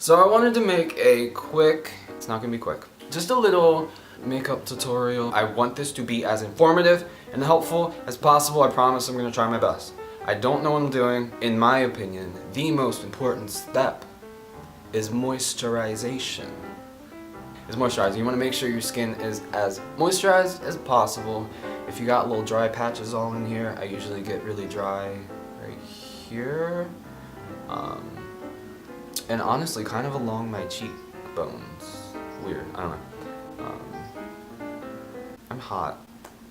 So I wanted to make a quick, it's not gonna be quick, just a little makeup tutorial. I want this to be as informative and helpful as possible. I promise I'm gonna try my best. I don't know what I'm doing. In my opinion, the most important step is moisturization. You want to make sure your skin is as moisturized as possible. If you got little dry patches all in here, I usually get really dry right here. And honestly, kind of along my cheekbones. Weird, I don't know. I'm hot.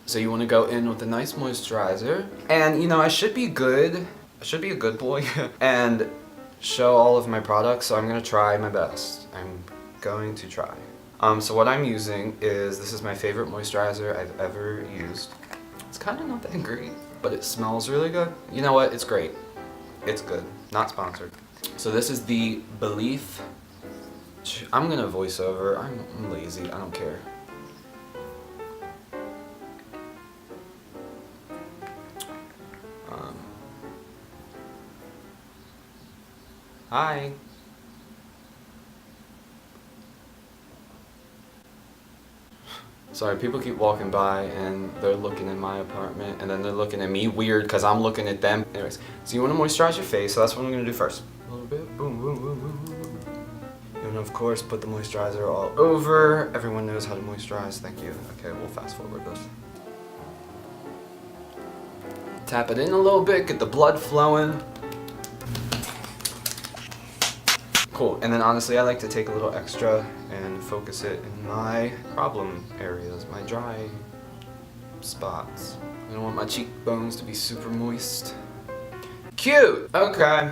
So you want to go in with a nice moisturizer. And you know, I should be good. I should be a good boy and show all of my products, so I'm going to try my best. I'm going to try. So what I'm using is, this is my favorite moisturizer I've ever used. It's kind of not that great, but it smells really good. You know what? It's great. It's good. Not sponsored. So this is the Belief. I'm gonna voice over. I'm lazy. I don't care. Hi. Sorry, people keep walking by and they're looking in my apartment and then they're looking at me weird because I'm looking at them. Anyways, so you want to moisturize your face, so that's what I'm going to do first. A little bit, boom, boom, boom, boom, boom. You want to, of course, put the moisturizer all over. Everyone knows how to moisturize, thank you. Okay, we'll fast forward this. Tap it in a little bit, get the blood flowing. Cool, and then honestly I like to take a little extra and focus it in my problem areas, my dry spots. I don't want my cheekbones to be super moist. Cute! Okay.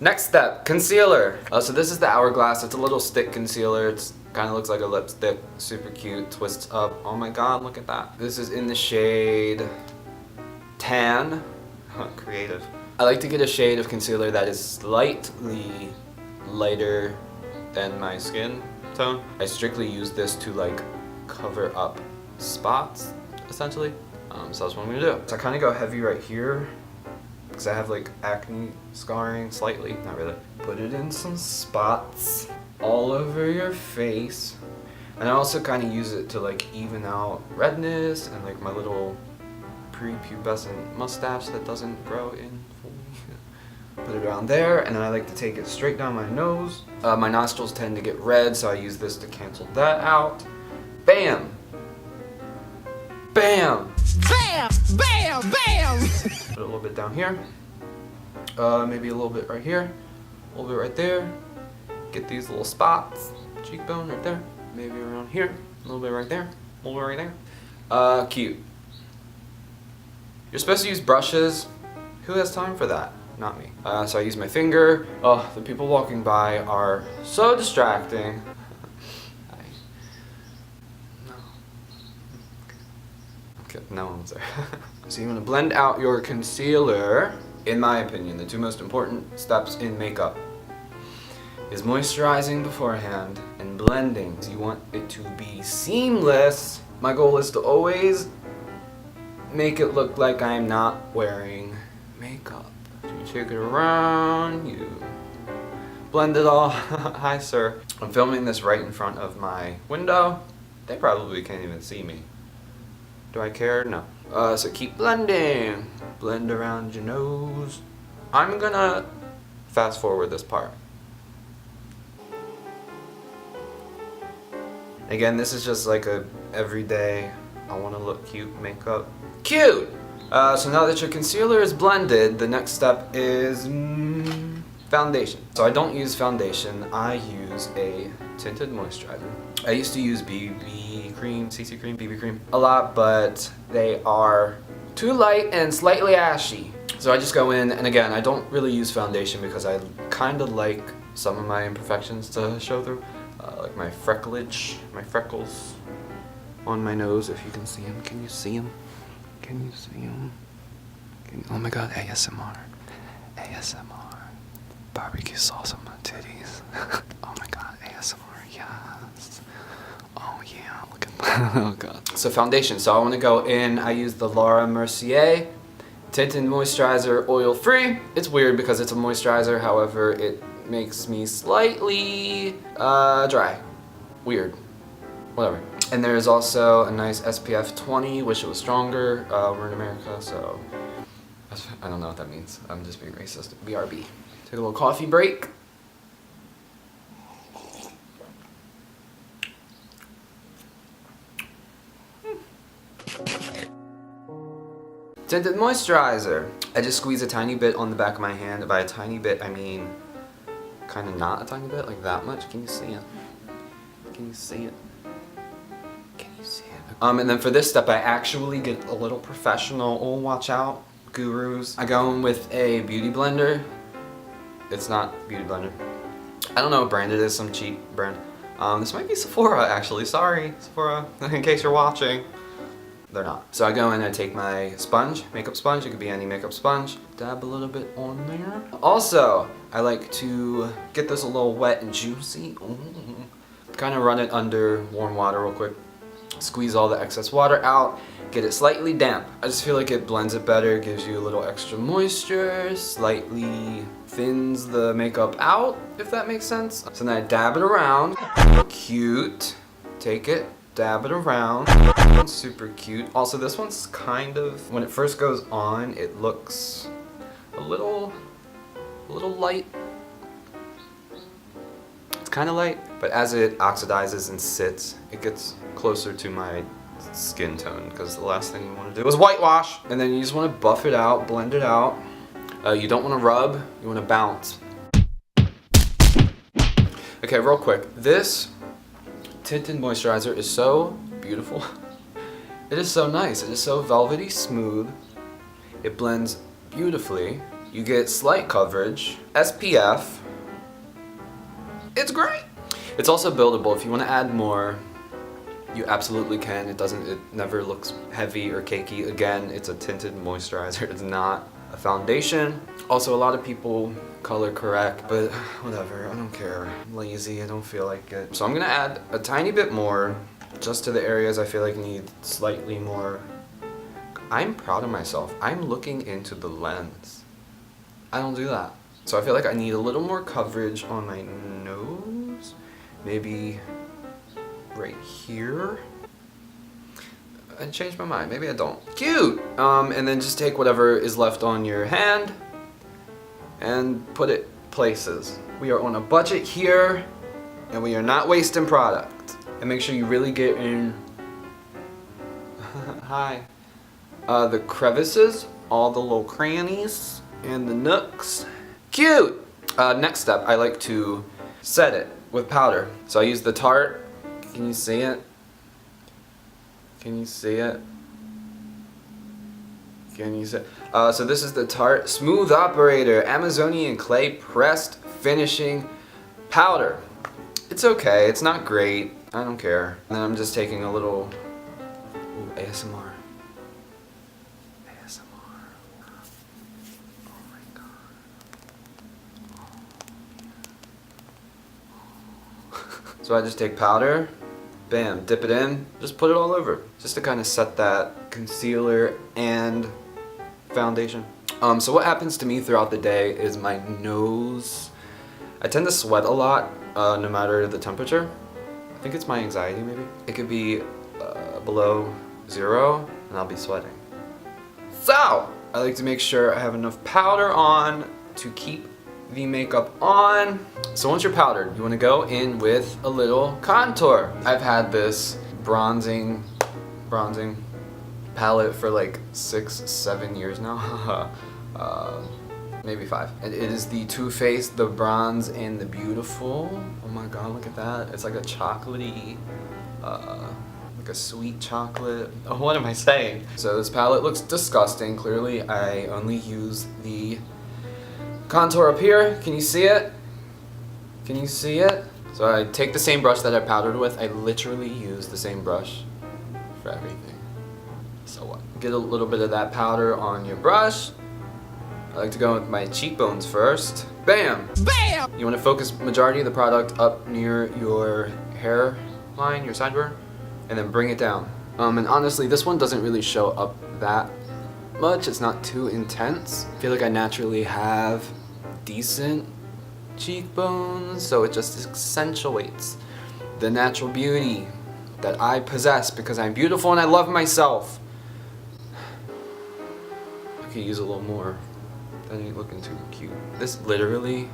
Next step, concealer. So this is the Hourglass. It's a little stick concealer. It's kind of looks like a lipstick. Super cute, twists up. Oh my god, look at that. This is in the shade Tan. Creative. I like to get a shade of concealer that is slightly lighter than my skin tone. I strictly use this to like cover up spots, essentially. So that's what I'm gonna do. So I kind of go heavy right here because I have like acne scarring, slightly, not really. Put it in some spots all over your face. And I also kind of use it to like even out redness and like my little prepubescent mustache that doesn't grow in fully. Put it around there, and then I like to take it straight down my nose. My nostrils tend to get red, so I use this to cancel that out. Bam! Bam! Bam! Bam! Bam! Put a little bit down here. Maybe a little bit right here. A little bit right there. Get these little spots. Cheekbone right there. Maybe around here. A little bit right there. A little bit right there. Cute. You're supposed to use brushes. Who has time for that? Not me. So I use my finger. Oh, the people walking by are so distracting. No. Okay, no one's there. So you want to blend out your concealer. In my opinion, the two most important steps in makeup is moisturizing beforehand and blending. You want it to be seamless. My goal is to always make it look like I'm not wearing makeup. You take it around, you blend it all. Hi, sir. I'm filming this right in front of my window. They probably can't even see me. Do I care? No. So keep blending. Blend around your nose. I'm gonna fast forward this part. Again, this is just like a everyday, I want to look cute makeup. Cute! So now that your concealer is blended, the next step is foundation. So I don't use foundation, I use a tinted moisturizer. I used to use BB cream, CC cream, BB cream a lot, but they are too light and slightly ashy. So I just go in, and again, I don't really use foundation because I kind of like some of my imperfections to show through. Like my frecklage, my freckles on my nose, if you can see them. Can you see them? Can you see them? Oh my god, ASMR. ASMR. Barbecue sauce on my titties. Oh my god, ASMR, yes. Oh yeah, look at that. Oh god. So foundation, so I want to go in, I use the Laura Mercier Tinted moisturizer, oil free. It's weird because it's a moisturizer, however, it makes me slightly dry. Weird. Whatever. And there's also a nice SPF 20. Wish it was stronger. We're in America, so I don't know what that means. I'm just being racist. BRB. Take a little coffee break. Tinted moisturizer. I just squeeze a tiny bit on the back of my hand. By a tiny bit, I mean kind of not a tiny bit, like that much. Can you see it? Can you see it? Can you see it? And then for this step, I actually get a little professional. Oh, watch out, gurus. I go in with a beauty blender. It's not beauty blender. I don't know what brand it is, some cheap brand. This might be Sephora, actually. Sorry, Sephora, in case you're watching. They're not. So I go in and I take my sponge, makeup sponge, it could be any makeup sponge, dab a little bit on there. Also, I like to get this a little wet and juicy. Kind of run it under warm water real quick. Squeeze all the excess water out, get it slightly damp. I just feel like it blends it better, gives you a little extra moisture, slightly thins the makeup out, if that makes sense. So then I dab it around. Cute. Take it, dab it around. Super cute. Also, this one's kind of, when it first goes on, it looks a little light. It's kind of light, but as it oxidizes and sits, it gets closer to my skin tone, because the last thing we want to do is whitewash. And then you just want to buff it out, blend it out. You don't want to rub, you want to bounce. Okay, real quick. This tinted moisturizer is so beautiful. It is so nice. It is so velvety smooth. It blends beautifully. You get slight coverage. SPF. It's great. It's also buildable. If you want to add more, you absolutely can. It never looks heavy or cakey. Again, it's a tinted moisturizer. It's not a foundation. Also, a lot of people color correct, but whatever, I don't care. I'm lazy, I don't feel like it. So I'm gonna add a tiny bit more, just to the areas I feel like need slightly more. I'm proud of myself. I'm looking into the lens. I don't do that. So I feel like I need a little more coverage on my nose. Maybe right here. I changed my mind, maybe I don't. Cute! And then just take whatever is left on your hand and put it places. We are on a budget here, and we are not wasting product. And make sure you really get in, hi, the crevices, all the little crannies, and the nooks. Cute! Next step, I like to set it with powder. So I use the Tarte. Can you see it? Can you see it? Can you see it? So this is the Tarte Smooth Operator Amazonian Clay Pressed Finishing Powder. It's okay, it's not great. I don't care. And then I'm just taking a little ASMR. ASMR. Oh my god. So I just take powder. Bam, dip it in, just put it all over. Just to kind of set that concealer and foundation. So what happens to me throughout the day is my nose, I tend to sweat a lot, no matter the temperature. I think it's my anxiety maybe. It could be below 0 and I'll be sweating. So, I like to make sure I have enough powder on to keep the makeup on. So once you're powdered, you want to go in with a little contour. I've had this bronzing palette for like 6-7 years now. Maybe 5. And it is the Too Faced The Bronze and the Beautiful. Oh my god, look at that. It's like a chocolatey, like a sweet chocolate. Oh, what am I saying? So this palette looks disgusting. Clearly, I only use the contour up here. Can you see it? Can you see it? So I take the same brush that I powdered with. I literally use the same brush for everything. So what? Get a little bit of that powder on your brush. I like to go with my cheekbones first. Bam! Bam! You want to focus majority of the product up near your hairline, your sideburn, and then bring it down. And honestly, this one doesn't really show up that much, it's not too intense. I feel like I naturally have decent cheekbones, so it just accentuates the natural beauty that I possess because I'm beautiful and I love myself. I could use a little more. That ain't looking too cute. This literally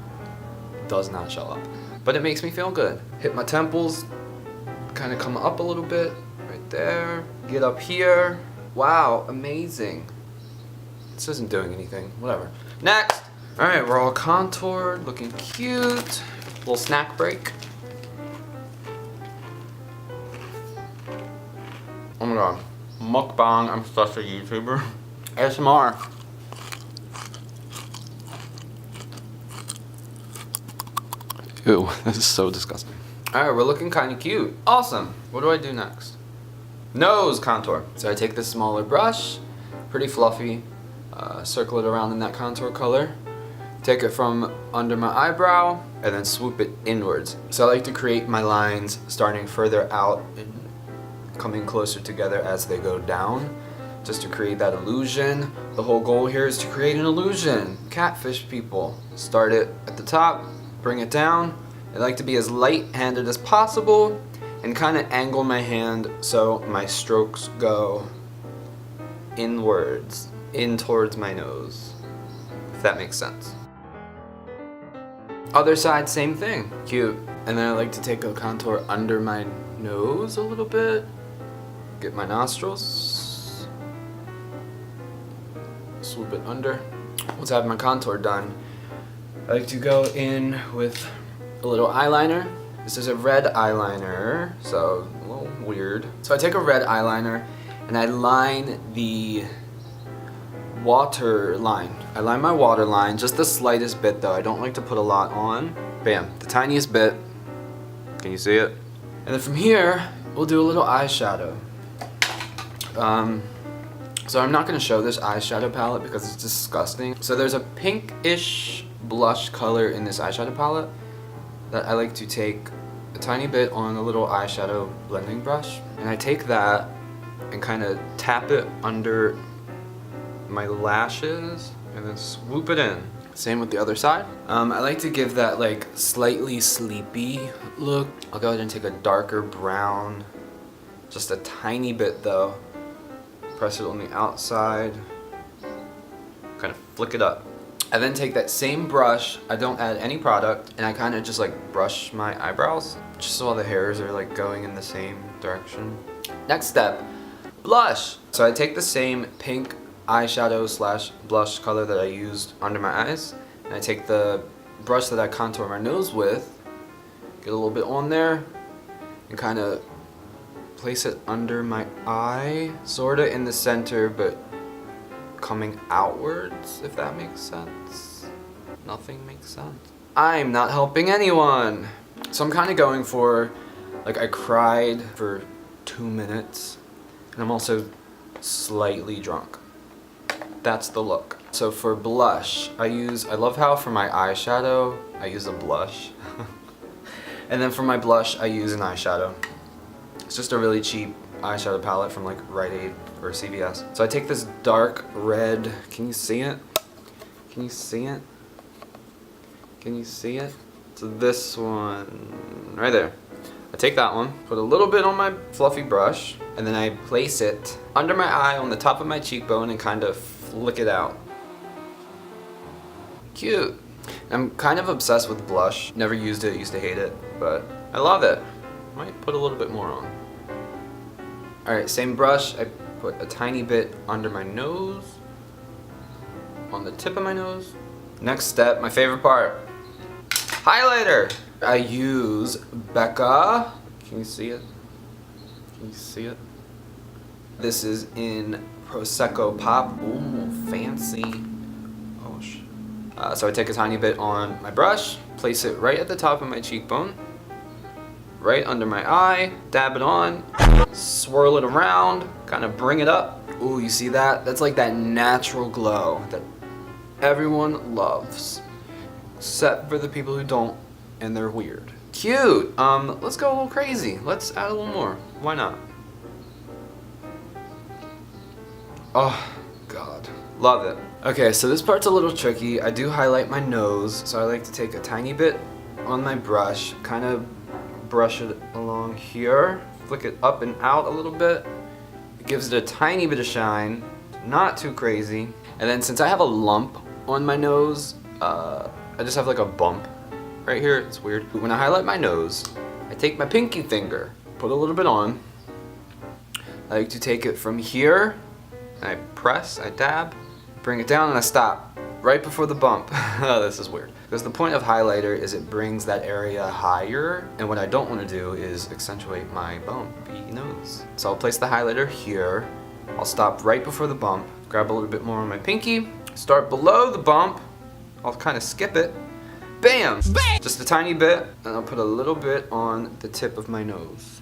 does not show up, but it makes me feel good. Hit my temples, kind of come up a little bit, right there. Get up here. Wow, amazing. This isn't doing anything, whatever. Next! Alright, we're all contoured, looking cute. Little snack break. Oh my god. Mukbang, I'm such a YouTuber. ASMR. Ew, this is so disgusting. Alright, we're looking kind of cute. Awesome. What do I do next? Nose contour. So I take this smaller brush, pretty fluffy, circle it around in that contour color, take it from under my eyebrow, and then swoop it inwards. So I like to create my lines starting further out and coming closer together as they go down, just to create that illusion. The whole goal here is to create an illusion. Catfish people. Start it at the top, bring it down. I like to be as light-handed as possible and kind of angle my hand so my strokes go inwards, in towards my nose, if that makes sense. Other side, same thing. Cute. And then I like to take a contour under my nose a little bit, get my nostrils, swoop it under. Once I have my contour done, I like to go in with a little eyeliner. This is a red eyeliner, so a little weird. So I take a red eyeliner and I line the water line. I line my water line, just the slightest bit though. I don't like to put a lot on. Bam, the tiniest bit. Can you see it? And then from here, we'll do a little eyeshadow. So I'm not gonna show this eyeshadow palette because it's disgusting. So there's a pinkish blush color in this eyeshadow palette that I like to take a tiny bit on a little eyeshadow blending brush, and I take that and kind of tap it under my lashes and then swoop it in. Same with the other side. I like to give that like slightly sleepy look. I'll go ahead and take a darker brown, just a tiny bit though. Press it on the outside, kind of flick it up. I then take that same brush, I don't add any product, and I kind of just like brush my eyebrows, just so all the hairs are like going in the same direction. Next step, blush. So I take the same pink eyeshadow slash blush color that I used under my eyes, and I take the brush that I contour my nose with, get a little bit on there, and kind of place it under my eye, sorta in the center, but coming outwards, if that makes sense. Nothing makes sense. I'm not helping anyone. So I'm kind of going for, like, I cried for 2 minutes, and I'm also slightly drunk. That's the look. So for blush, I love how for my eyeshadow, I use a blush. And then for my blush, I use an eyeshadow. It's just a really cheap eyeshadow palette from like Rite Aid or CVS. So I take this dark red, can you see it? Can you see it? Can you see it? So this one, right there. I take that one, put a little bit on my fluffy brush, and then I place it under my eye on the top of my cheekbone and kind of flick it out. Cute. I'm kind of obsessed with blush. Never used it, used to hate it, but I love it. Might put a little bit more on. Alright, same brush, I put a tiny bit under my nose, on the tip of my nose. Next step, my favorite part, highlighter. I use Becca, can you see it? Can you see it? This is in Prosecco Pop, ooh, fancy. Oh, so I take a tiny bit on my brush, place it right at the top of my cheekbone, right under my eye, dab it on, swirl it around, kind of bring it up. Ooh, you see that? That's like that natural glow that everyone loves, except for the people who don't, and they're weird. Cute. Let's go a little crazy. Let's add a little more. Why not? Oh, God. Love it. Okay, so this part's a little tricky. I do highlight my nose, so I like to take a tiny bit on my brush, kind of brush it along here, flick it up and out a little bit. It gives it a tiny bit of shine, not too crazy. And then since I have a lump on my nose, I just have like a bump right here. It's weird. When I highlight my nose, I take my pinky finger, put a little bit on. I like to take it from here, I press, I dab, bring it down, and I stop right before the bump. Oh, this is weird. Because the point of highlighter is it brings that area higher, and what I don't want to do is accentuate my bumpy nose. So I'll place the highlighter here, I'll stop right before the bump, grab a little bit more on my pinky, start below the bump, I'll kind of skip it, bam! Just a tiny bit, and I'll put a little bit on the tip of my nose.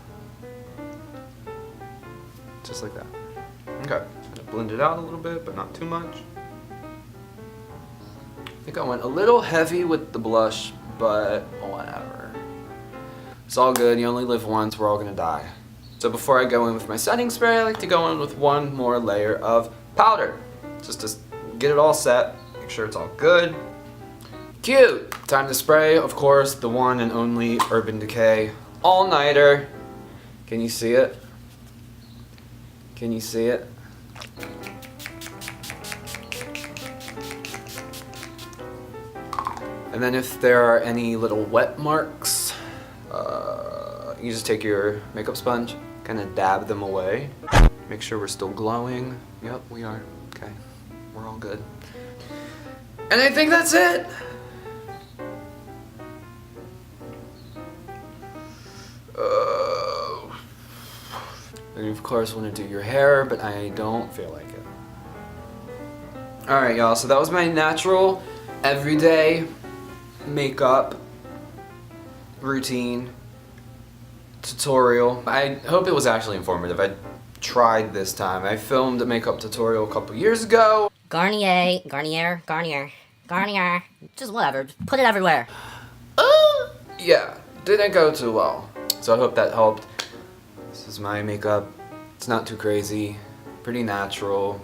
Just like that. Okay, blend it out a little bit, but not too much. I think I went a little heavy with the blush, but whatever. It's all good, you only live once, we're all gonna die. So before I go in with my setting spray, I like to go in with one more layer of powder. Just to get it all set, make sure it's all good. Cute! Time to spray, of course, the one and only Urban Decay All-Nighter. Can you see it? Can you see it? And then if there are any little wet marks, you just take your makeup sponge, kind of dab them away. Make sure we're still glowing. Yep, we are. Okay, we're all good. And I think that's it! You of course want to do your hair, but I don't feel like it. Alright y'all, so that was my natural, everyday makeup routine tutorial. I hope it was actually informative. I tried this time. I filmed a makeup tutorial a couple years ago. Garnier, just whatever, just put it everywhere. Yeah, didn't go too well. So I hope that helped. This is my makeup. It's not too crazy, pretty natural.